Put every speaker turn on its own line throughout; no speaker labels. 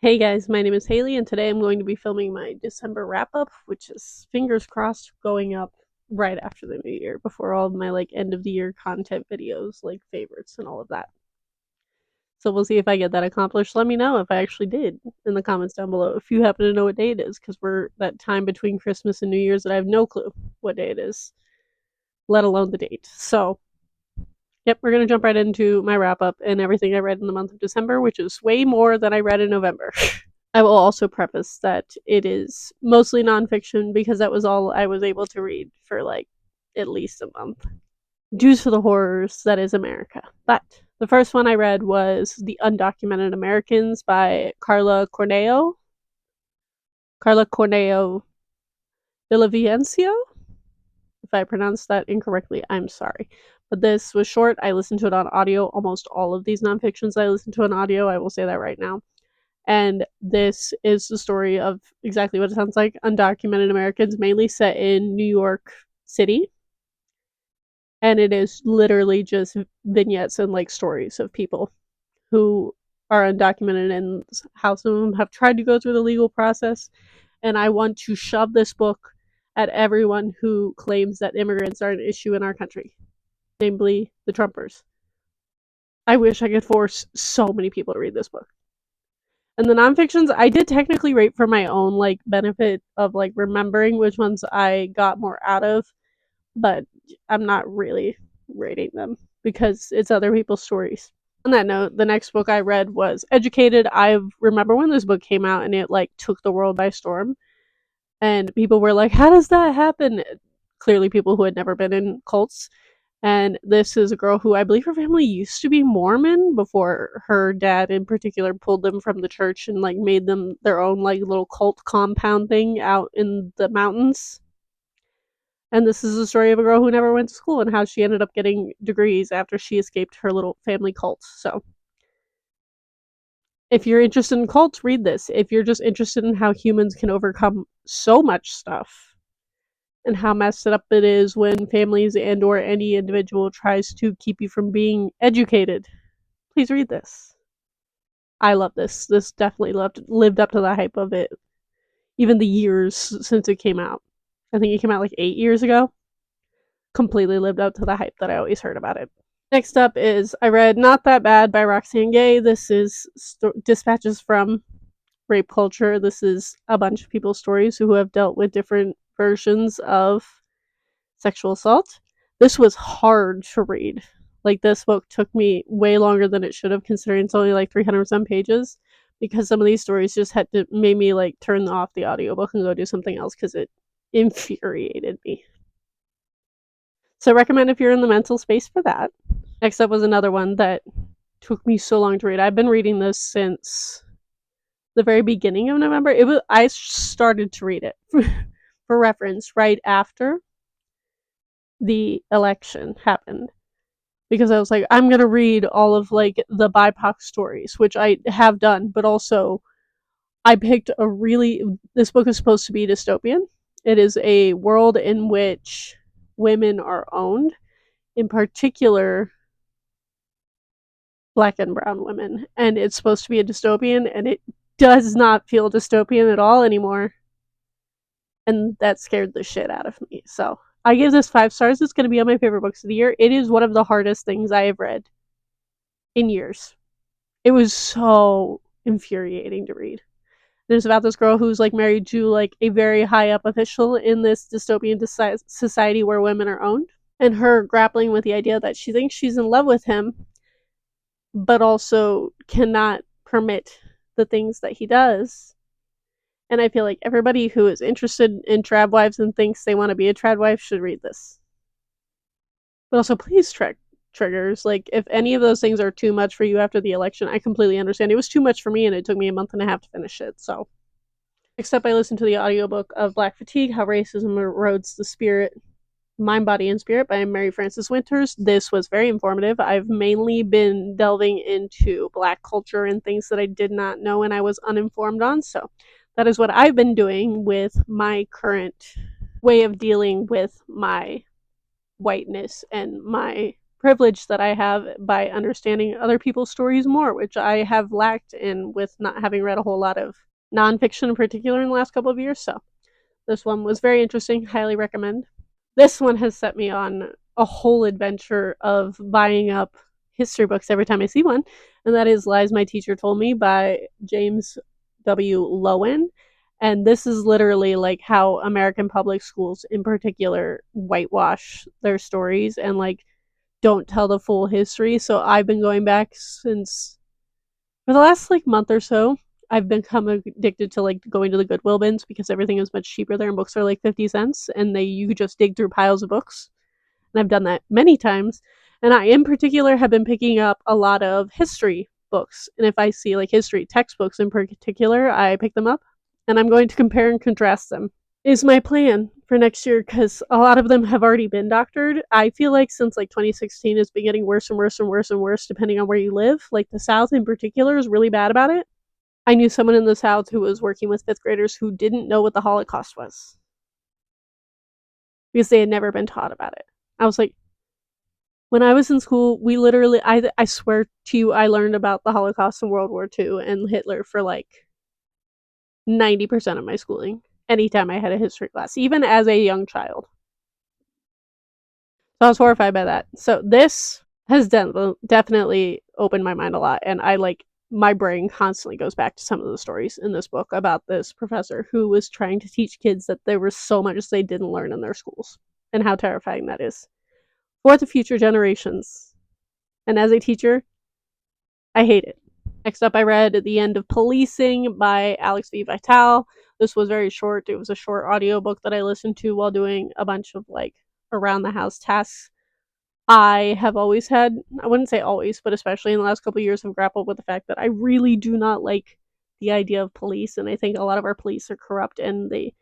Hey guys, my name is Haley, and today I'm going to be filming my December wrap up, which is fingers crossed going up right after the new year, before all of my end of the year content videos, like favorites and all of that. So we'll see if I get that accomplished. Let me know if I actually did in the comments down below if you happen to know what day it is, because we're that time between Christmas and New Year's that I have no clue what day it is, let alone the date. So yep, we're gonna jump right into my wrap up and everything I read in the month of December, which is way more than I read in November. I will also preface that it is mostly nonfiction because that was all I was able to read for at least a month due to the horrors that is America. But the first one I read was The Undocumented Americans by Carla Corneo. Carla Corneo Villavicencio? If I pronounced that incorrectly, I'm sorry. But this was short. I listened to it on audio. Almost all of these nonfictions I listened to on audio. I will say that right now. And this is the story of exactly what it sounds like, undocumented Americans, mainly set in New York City. And it is literally just vignettes and stories of people who are undocumented and how some of them have tried to go through the legal process. And I want to shove this book at everyone who claims that immigrants are an issue in our country, namely the Trumpers. I wish I could force so many people to read this book. And the nonfictions I did technically rate for my own benefit of remembering which ones I got more out of, but I'm not really rating them because it's other people's stories. On that note, the next book I read was Educated. I remember when this book came out and it took the world by storm, and people were like, "How does that happen?" Clearly, people who had never been in cults. And this is a girl who I believe her family used to be Mormon before her dad in particular pulled them from the church and made them their own little cult compound thing out in the mountains. And this is the story of a girl who never went to school and how she ended up getting degrees after she escaped her little family cult. So if you're interested in cults, read this. If you're just interested in how humans can overcome so much stuff and how messed up it is when families and or any individual tries to keep you from being educated, please read this. I love this. This definitely lived up to the hype of it. Even the years since it came out. I think it came out 8 years ago. Completely lived up to the hype that I always heard about it. Next up is I read Not That Bad by Roxane Gay. This is dispatches from rape culture. This is a bunch of people's stories who have dealt with different versions of sexual assault. This was hard to read. This book took me way longer than it should have, considering it's only 300 some pages, because some of these stories just made me turn off the audiobook and go do something else because it infuriated me. So I recommend if you're in the mental space for that. Next up was another one that took me so long to read. I've been reading this since the very beginning of November. I started to read it for reference right after the election happened, because I was like, I'm gonna read all of the BIPOC stories, which I have done, but also I picked this book is supposed to be dystopian. It is a world in which women are owned, in particular Black and brown women, and it's supposed to be a dystopian, and it does not feel dystopian at all anymore, and that scared the shit out of me. So I give this 5 stars. It's going to be on my favorite books of the year. It is one of the hardest things I have read in years. It was so infuriating to read. It's about this girl who's married to a very high up official in this dystopian society where women are owned, and her grappling with the idea that she thinks she's in love with him, but also cannot permit the things that he does. And I feel like everybody who is interested in trad wives and thinks they want to be a trad wife should read this. But also, please triggers. If any of those things are too much for you after the election, I completely understand. It was too much for me, and it took me a month and a half to finish it. So, next up, I listened to the audiobook of Black Fatigue: How Racism Erodes the Spirit, Mind, Body, and Spirit by Mary Frances Winters. This was very informative. I've mainly been delving into Black culture and things that I did not know and I was uninformed on. So that is what I've been doing with my current way of dealing with my whiteness and my privilege that I have by understanding other people's stories more, which I have lacked in with not having read a whole lot of nonfiction in particular in the last couple of years. So this one was very interesting. Highly recommend. This one has set me on a whole adventure of buying up history books every time I see one, and that is Lies My Teacher Told Me by James W. Loewen. And this is literally like how American public schools in particular whitewash their stories and like don't tell the full history. So I've been going back since for the last like month or so. I've become addicted to like going to the Goodwill bins because everything is much cheaper there and books are like 50 cents and you could just dig through piles of books. And I've done that many times. And I in particular have been picking up a lot of history books. And if I see like history textbooks in particular, I pick them up and I'm going to compare and contrast them. Is my plan for next year because a lot of them have already been doctored. I feel like since like 2016 it's been getting worse and worse and worse and worse depending on where you live. Like the South in particular is really bad about it. I knew someone in the South who was working with fifth graders who didn't know what the Holocaust was because they had never been taught about it. I was like, when I was in school, we literally, I swear to you, I learned about the Holocaust and World War II and Hitler for like 90% of my schooling anytime I had a history class, even as a young child. So I was horrified by that. So this has definitely opened my mind a lot, and I like my brain constantly goes back to some of the stories in this book about this professor who was trying to teach kids that there was so much they didn't learn in their schools and how terrifying that is for the future generations. And as a teacher, I hate it. Next up, I read The End of Policing by Alex V. Vital. This was very short. It was a short audiobook that I listened to while doing a bunch of like around the house tasks. I have always had, I wouldn't say always, but especially in the last couple of years, have grappled with the fact that I really do not like the idea of police. And I think a lot of our police are corrupt and they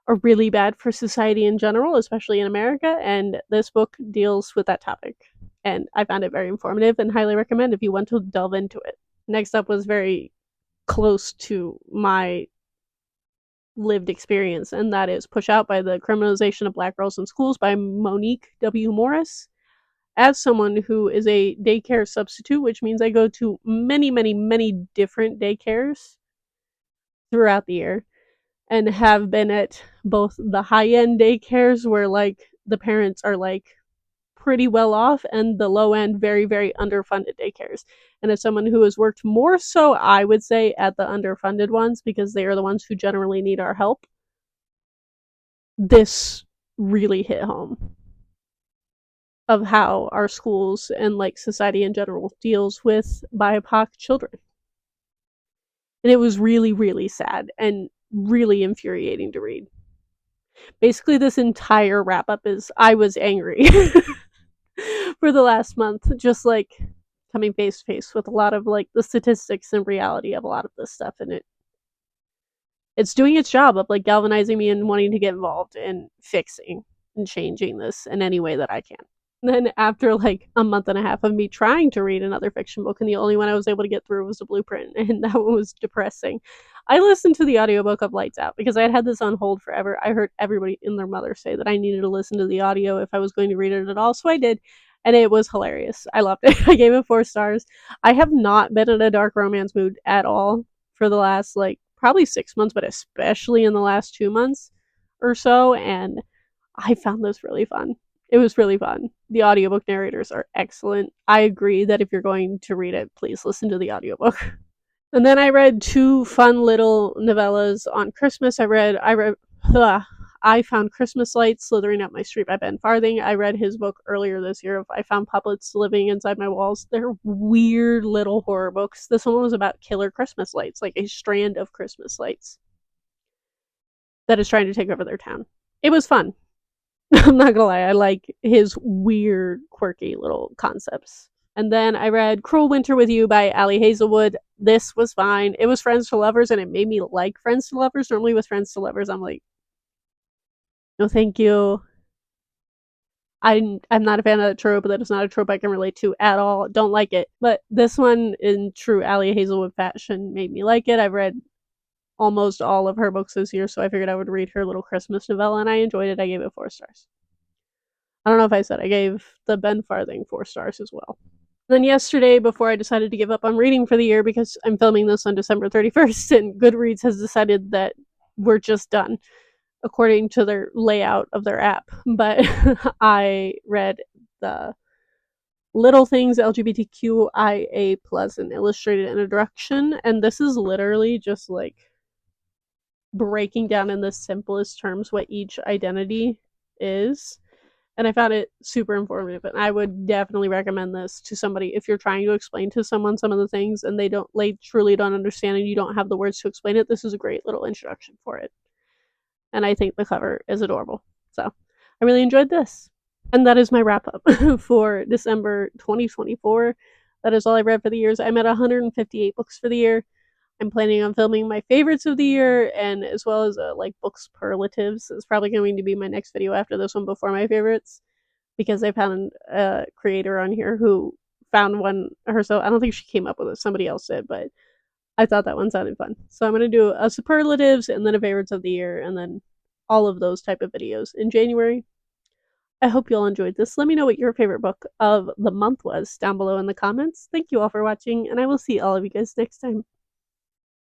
are really bad for society in general, especially in America. And this book deals with that topic. And I found it very informative and highly recommend if you want to delve into it. Next up was very close to my lived experience, and that is Push Out by the Criminalization of Black Girls in Schools by Monique W. Morris. As someone who is a daycare substitute, which means I go to many, many, many different daycares throughout the year, and have been at both the high-end daycares where like the parents are like pretty well off and the low end very very underfunded daycares. And as someone who has worked more so I would say at the underfunded ones because they are the ones who generally need our help, this really hit home of how our schools and like society in general deals with BIPOC children. And it was really really sad and really infuriating to read. Basically this entire wrap up is I was angry for the last month, just like coming face to face with a lot of like the statistics and reality of a lot of this stuff, and it's doing its job of like galvanizing me and wanting to get involved in fixing and changing this in any way that I can. And then after like a month and a half of me trying to read another fiction book, and the only one I was able to get through was The Blueprint, and that one was depressing. I listened to the audiobook of Lights Out because I had this on hold forever. I heard everybody and their mother say that I needed to listen to the audio if I was going to read it at all, so I did, and it was hilarious. I loved it. I gave it 4 stars. I have not been in a dark romance mood at all for the last like probably 6 months, but especially in the last 2 months or so, and I found this really fun. It was really fun. The audiobook narrators are excellent. I agree that if you're going to read it, please listen to the audiobook. And then I read 2 fun little novellas on Christmas. I found Christmas Lights Slithering Up My Street by Ben Farthing. I read his book earlier this year of I Found Puppets Living Inside My Walls. They're weird little horror books. This one was about killer Christmas lights, like a strand of Christmas lights that is trying to take over their town. It was fun. I'm not gonna lie, I like his weird, quirky little concepts. And then I read Cruel Winter with You by Ali Hazelwood. This was fine. It was Friends to Lovers, and it made me like Friends to Lovers. Normally with Friends to Lovers, I'm like, no thank you. I'm not a fan of that trope. That is not a trope I can relate to at all. Don't like it. But this one, in true Ali Hazelwood fashion, made me like it. I've read almost all of her books this year, so I figured I would read her little Christmas novella, and I enjoyed it. I gave it 4 stars. I don't know if I said I gave the Ben Farthing 4 stars as well. Then yesterday, before I decided to give up on reading for the year, because I'm filming this on December 31st, and Goodreads has decided that we're just done according to their layout of their app. But I read the Little Things LGBTQIA plus an illustrated introduction, and this is literally just like breaking down in the simplest terms what each identity is. And I found it super informative, and I would definitely recommend this to somebody if you're trying to explain to someone some of the things and they truly don't understand and you don't have the words to explain it. This is a great little introduction for it. And I think the cover is adorable. So I really enjoyed this. And that is my wrap up for December 2024. That is all I read for the years. I'm at 158 books for the year. I'm planning on filming my favorites of the year, and as well as like book superlatives. It's probably going to be my next video after this one before my favorites, because I found a creator on here who found one herself. I don't think she came up with it, somebody else did, but I thought that one sounded fun. So I'm going to do a superlatives and then a favorites of the year and then all of those type of videos in January. I hope you all enjoyed this. Let me know what your favorite book of the month was down below in the comments. Thank you all for watching, and I will see all of you guys next time.